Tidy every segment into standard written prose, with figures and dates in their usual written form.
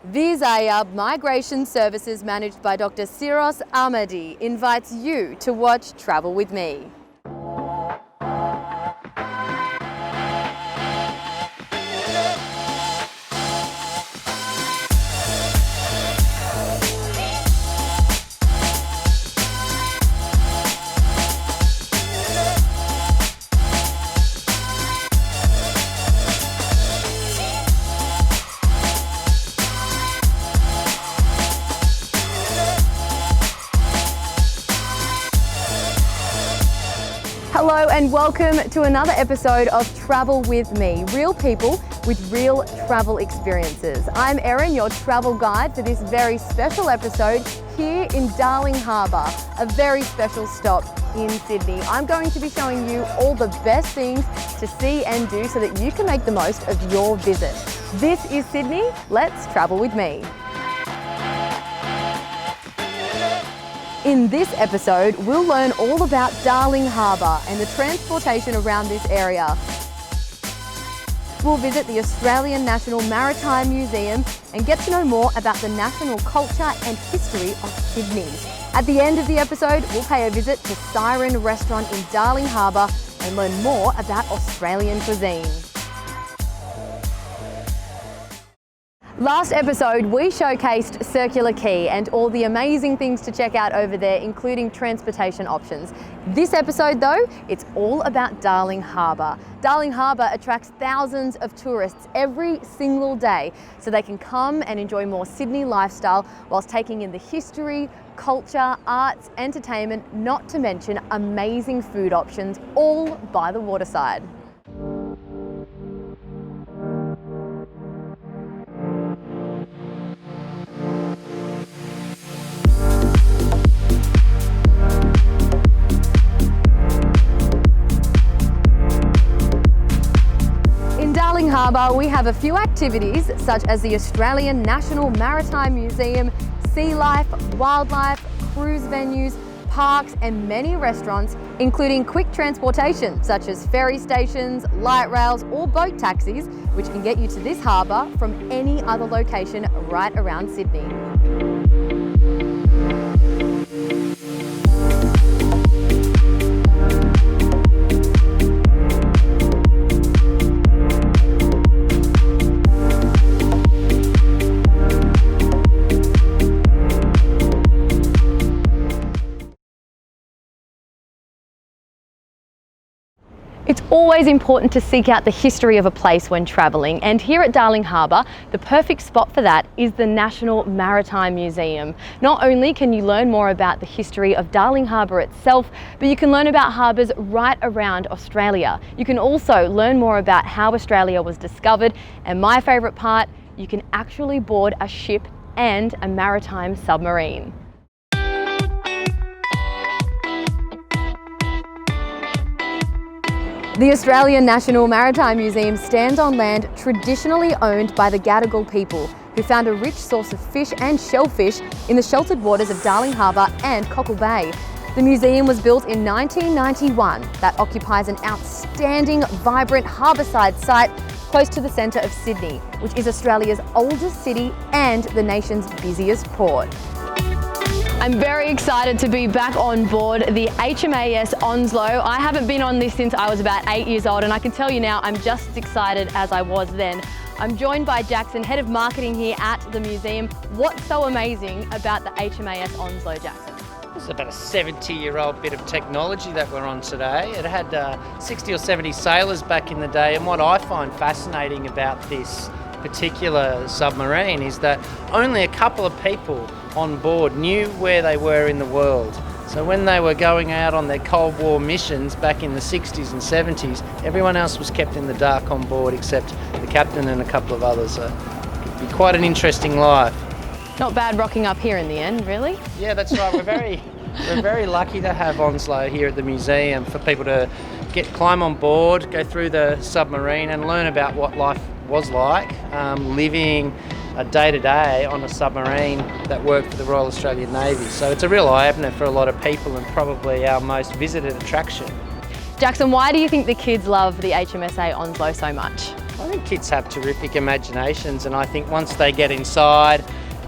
Visa Migration Services, managed by Dr. Siros Ahmadi, invites you to watch Travel with Me. Hello and welcome to another episode of Travel with Me, real people with real travel experiences. I'm Erin, your travel guide for this very special episode here in Darling Harbour, a very special stop in Sydney. I'm going to be showing you all the best things to see and do so that you can make the most of your visit. This is Sydney, let's travel with me. In this episode, we'll learn all about Darling Harbour and the transportation around this area. We'll visit the Australian National Maritime Museum and get to know more about the national culture and history of Sydney. At the end of the episode, we'll pay a visit to Siren Restaurant in Darling Harbour and learn more about Australian cuisine. Last episode, we showcased Circular Quay and all the amazing things to check out over there, including transportation options. This episode though, it's all about Darling Harbour. Darling Harbour attracts thousands of tourists every single day, so they can come and enjoy more Sydney lifestyle whilst taking in the history, culture, arts, entertainment, not to mention amazing food options, all by the waterside. Harbour, we have a few activities such as the Australian National Maritime Museum, sea life, wildlife, cruise venues, parks and many restaurants, including quick transportation such as ferry stations, light rails or boat taxis, which can get you to this harbour from any other location right around Sydney. It's always important to seek out the history of a place when travelling, and here at Darling Harbour, the perfect spot for that is the National Maritime Museum. Not only can you learn more about the history of Darling Harbour itself, but you can learn about harbours right around Australia. You can also learn more about how Australia was discovered, and my favourite part, you can actually board a ship and a maritime submarine. The Australian National Maritime Museum stands on land traditionally owned by the Gadigal people, who found a rich source of fish and shellfish in the sheltered waters of Darling Harbour and Cockle Bay. The museum was built in 1991 that occupies an outstanding, vibrant harbourside site close to the centre of Sydney, which is Australia's oldest city and the nation's busiest port. I'm very excited to be back on board the HMAS Onslow. I haven't been on this since I was about 8 years old, and I can tell you now I'm just as excited as I was then. I'm joined by Jackson, Head of Marketing here at the museum. What's so amazing about the HMAS Onslow, Jackson? It's about a 70-year-old bit of technology that we're on today. It had 60 or 70 sailors back in the day, and what I find fascinating about this particular submarine is that only a couple of people on board knew where they were in the world. So when they were going out on their Cold War missions back in the 60s and 70s, everyone else was kept in the dark on board except the captain and a couple of others. So it'd be quite an interesting life. Not bad rocking up here in the end, really? Yeah, that's right. We're very lucky to have Onslow here at the museum for people to climb on board, go through the submarine and learn about what life was like living a day-to-day on a submarine that worked for the Royal Australian Navy. So it's a real eye-opener for a lot of people and probably our most visited attraction. Jackson, why do you think the kids love the HMSA Onslow so much? I think kids have terrific imaginations, and I think once they get inside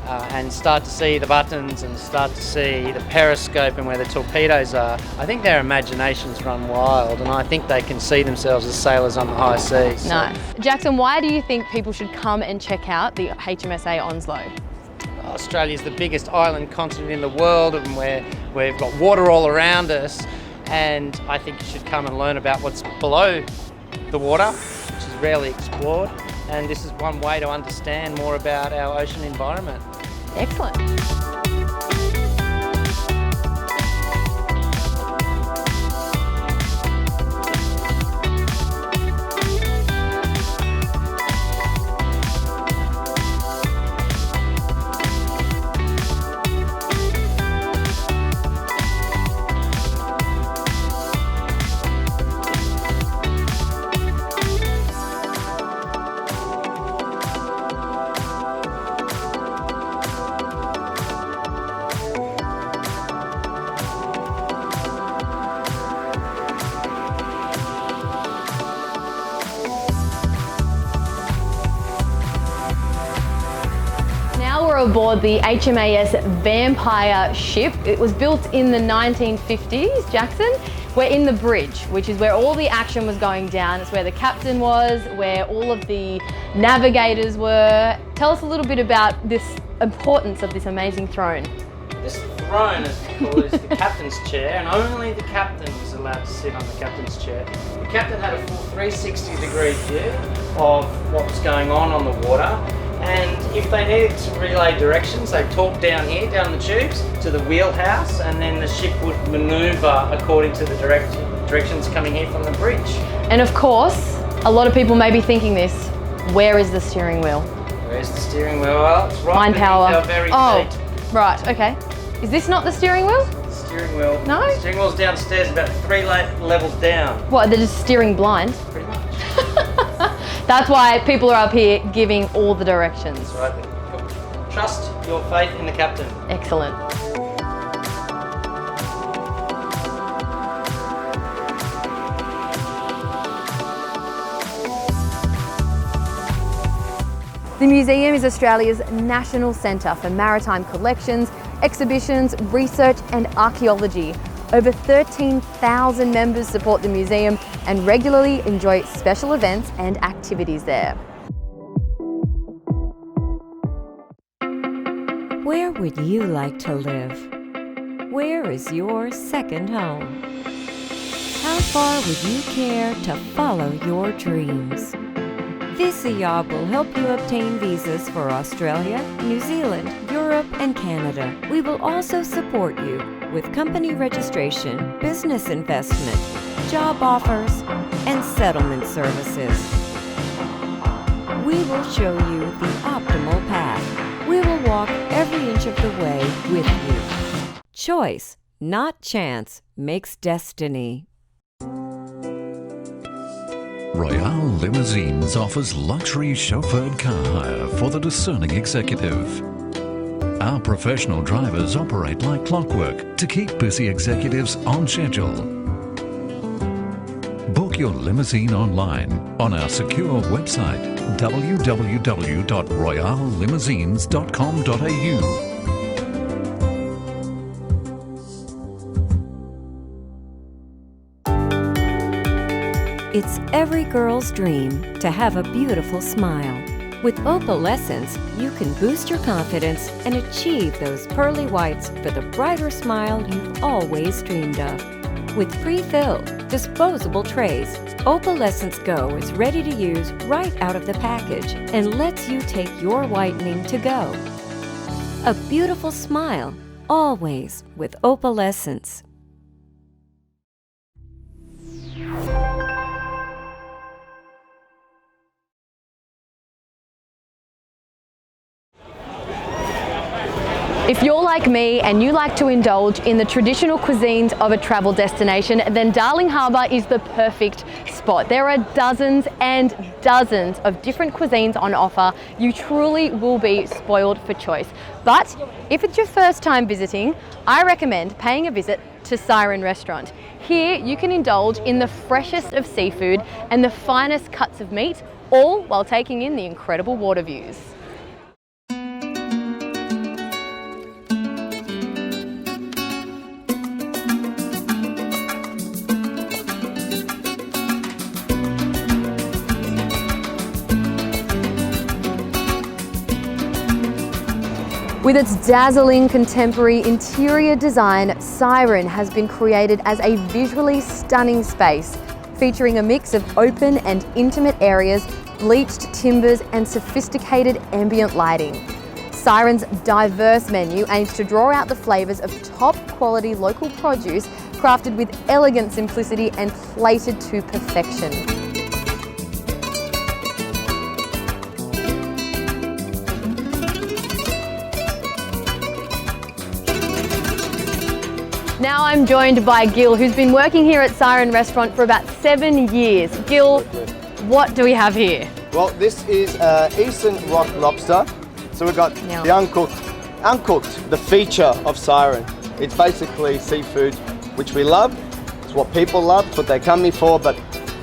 and start to see the buttons and start to see the periscope and where the torpedoes are, I think their imaginations run wild, and I think they can see themselves as sailors on the high seas. Nice. Jackson, why do you think people should come and check out the HMSA Onslow? Australia's the biggest island continent in the world, and we've got water all around us, and I think you should come and learn about what's below the water, which is rarely explored, and this is one way to understand more about our ocean environment. Excellent. We're aboard the HMAS Vampire ship. It was built in the 1950s, Jackson. We're in the bridge, which is where all the action was going down. It's where the captain was, where all of the navigators were. Tell us a little bit about this importance of this amazing throne. This throne, as we call it, is the captain's chair, and only the captain was allowed to sit on the captain's chair. The captain had a full 360-degree view of what was going on the water. And if they needed to relay directions, they'd talk down here, down the tubes, to the wheelhouse, and then the ship would manoeuvre according to the directions coming here from the bridge. And of course, a lot of people may be thinking this, where is the steering wheel? Where's the steering wheel? Well, it's right Mind power. our very feet. Right, okay. Is this not the steering wheel? The steering wheel. No? The steering wheel's downstairs, about 3 levels down. What, they're just steering blind? Pretty much. That's why people are up here giving all the directions. That's right. Trust your faith in the captain. Excellent. The museum is Australia's national centre for maritime collections, exhibitions, research and archaeology. Over 13,000 members support the museum and regularly enjoy special events and activities there. Where would you like to live? Where is your second home? How far would you care to follow your dreams? Visa Yob will help you obtain visas for Australia, New Zealand, Europe, and Canada. We will also support you with company registration, business investment, job offers, and settlement services. We will show you the optimal path. We will walk every inch of the way with you. Choice, not chance, makes destiny. Royale Limousines offers luxury chauffeured car hire for the discerning executive. Our professional drivers operate like clockwork to keep busy executives on schedule. Book your limousine online on our secure website www.royallimousines.com.au. It's every girl's dream to have a beautiful smile. With Opalescence, you can boost your confidence and achieve those pearly whites for the brighter smile you've always dreamed of. With pre-filled, disposable trays, Opalescence Go is ready to use right out of the package and lets you take your whitening to go. A beautiful smile, always with Opalescence. If you're like me and you like to indulge in the traditional cuisines of a travel destination, then Darling Harbour is the perfect spot. There are dozens and dozens of different cuisines on offer. You truly will be spoiled for choice. But if it's your first time visiting, I recommend paying a visit to Siren Restaurant. Here you can indulge in the freshest of seafood and the finest cuts of meat, all while taking in the incredible water views. With its dazzling contemporary interior design, Siren has been created as a visually stunning space, featuring a mix of open and intimate areas, bleached timbers and sophisticated ambient lighting. Siren's diverse menu aims to draw out the flavours of top quality local produce, crafted with elegant simplicity and plated to perfection. Now I'm joined by Gil, who's been working here at Siren Restaurant for about 7 years. Gil, what do we have here? Well, this is Eastern Rock lobster. So we've got the uncooked, the feature of Siren. It's basically seafood, which we love. It's what people love, it's what they come here for, but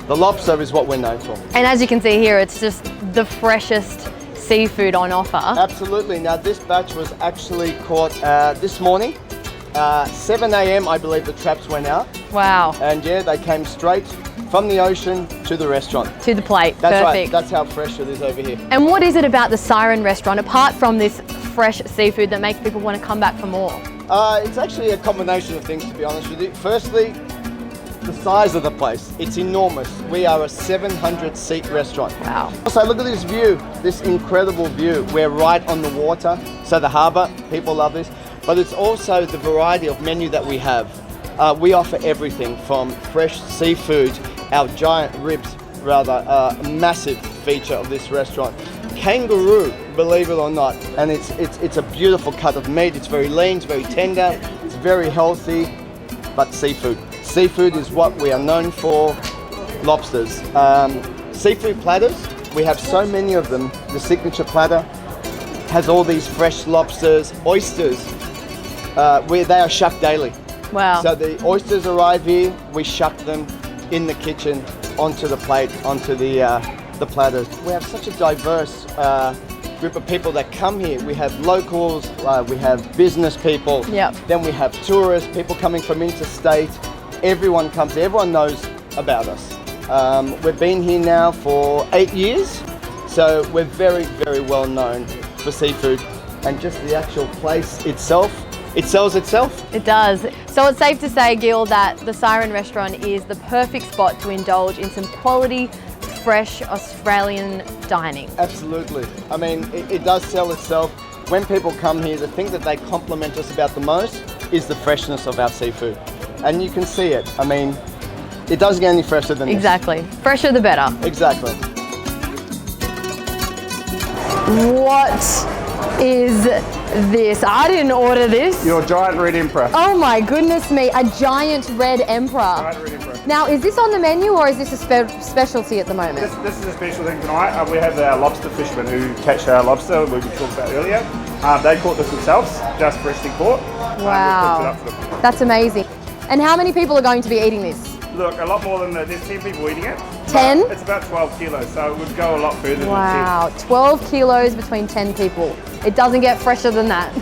the lobster is what we're known for. And as you can see here, it's just the freshest seafood on offer. Absolutely. Now this batch was actually caught this morning. 7 a.m. I believe the traps went out. Wow. And yeah, they came straight from the ocean to the restaurant. To the plate, That's perfect. right, that's how fresh it is over here. And what is it about the Siren Restaurant, apart from this fresh seafood, that makes people want to come back for more? It's actually a combination of things, to be honest with you. Firstly, the size of the place. It's enormous. We are a 700-seat restaurant. Wow. So look at this view, this incredible view. We're right on the water, so the harbour, people love this. But it's also the variety of menu that we have. We offer everything from fresh seafood, our giant ribs, rather a massive feature of this restaurant. Kangaroo, believe it or not, and it's a beautiful cut of meat. It's very lean, it's very tender, it's very healthy, but seafood. Seafood is what we are known for. Lobsters. Seafood platters, we have so many of them. The signature platter has all these fresh lobsters, oysters. They are shucked daily. Wow. So the oysters arrive here, we shuck them in the kitchen, onto the plate, onto the platters. We have such a diverse group of people that come here. We have locals, we have business people, Yep. Then we have tourists, people coming from interstate. Everyone comes, everyone knows about us. We've been here now for 8 years, so we're very, very well known for seafood, and just the actual place itself, it sells itself. It does. So it's safe to say, Gil, that the Siren Restaurant is the perfect spot to indulge in some quality, fresh Australian dining. Absolutely. I mean, it does sell itself. When people come here, the thing that they compliment us about the most is the freshness of our seafood. And you can see it. I mean, it doesn't get any fresher than Exactly. Fresher the better. this. Exactly. What is this? I didn't order this. Your giant red emperor. Oh my goodness me, a giant red emperor. Giant red emperor. Now, is this on the menu or is this a specialty at the moment? This is a special thing tonight. We have our lobster fishermen who catch our lobster, we talked about earlier. They caught this themselves, just freshly caught. Wow. We cooked it up for them. That's amazing. And how many people are going to be eating this? Look, a lot more than that. There's 10 people eating it. 10? It's about 12 kilos, so it would go a lot further Wow, 12 kilos between 10 people. It doesn't get fresher than that.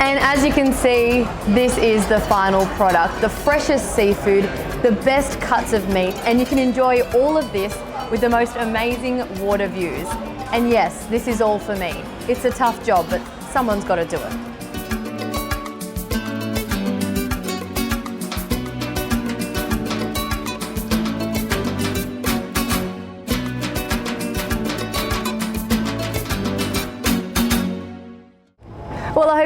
And as you can see, this is the final product, the freshest seafood, the best cuts of meat, and you can enjoy all of this with the most amazing water views. And yes, this is all for me. It's a tough job, but someone's got to do it.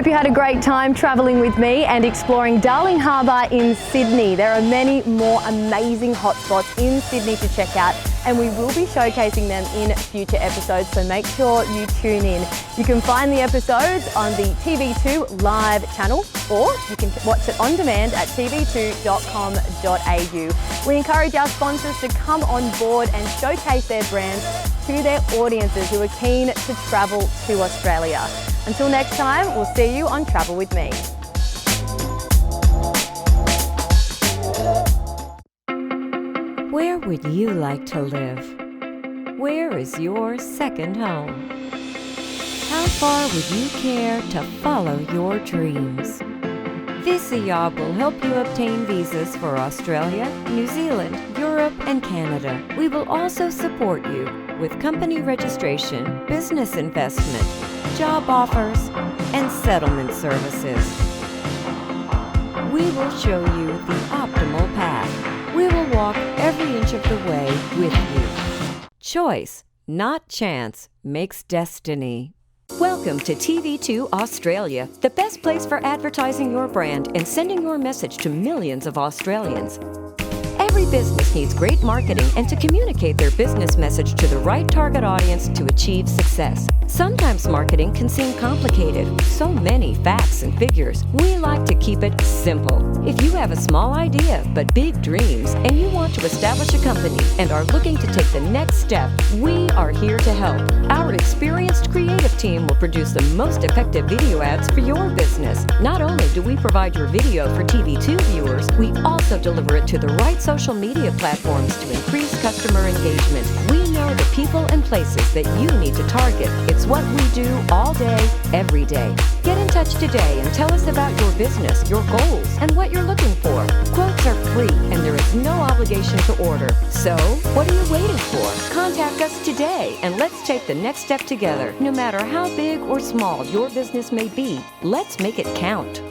you had a great time travelling with me and exploring Darling Harbour in Sydney. There are many more amazing hotspots in Sydney to check out, and we will be showcasing them in future episodes, so make sure you tune in. You can find the episodes on the TV2 Live channel, or you can watch it on demand at tv2.com.au. We encourage our sponsors to come on board and showcase their brands to their audiences who are keen to travel to Australia. Until next time, we'll see you on Travel With Me. Where would you like to live? Where is your second home? How far would you care to follow your dreams? Visa Job will help you obtain visas for Australia, New Zealand, Europe, and Canada. We will also support you with company registration, business investment, job offers, and settlement services. We will show you the optimal path. We will walk every inch of the way with you. Choice, not chance, makes destiny. Welcome to TV2 Australia, the best place for advertising your brand and sending your message to millions of Australians. Every business needs great marketing and to communicate their business message to the right target audience to achieve success. Sometimes marketing can seem complicated, so many facts and figures. We like to keep it simple. If you have a small idea but big dreams and you want to establish a company and are looking to take the next step, we are here to help. Our experienced creative team will produce the most effective video ads for your business. Not only do we provide your video for TV2 viewers, we also deliver it to the right social media platforms to increase customer engagement. We know the people and places that you need to target. It's what we do all day, every day. Get in touch today and tell us about your business, your goals, and what you're looking for. Quotes are free and there is no obligation to order. So, what are you waiting for? Contact us today and let's take the next step together. No matter how big or small your business may be, let's make it count.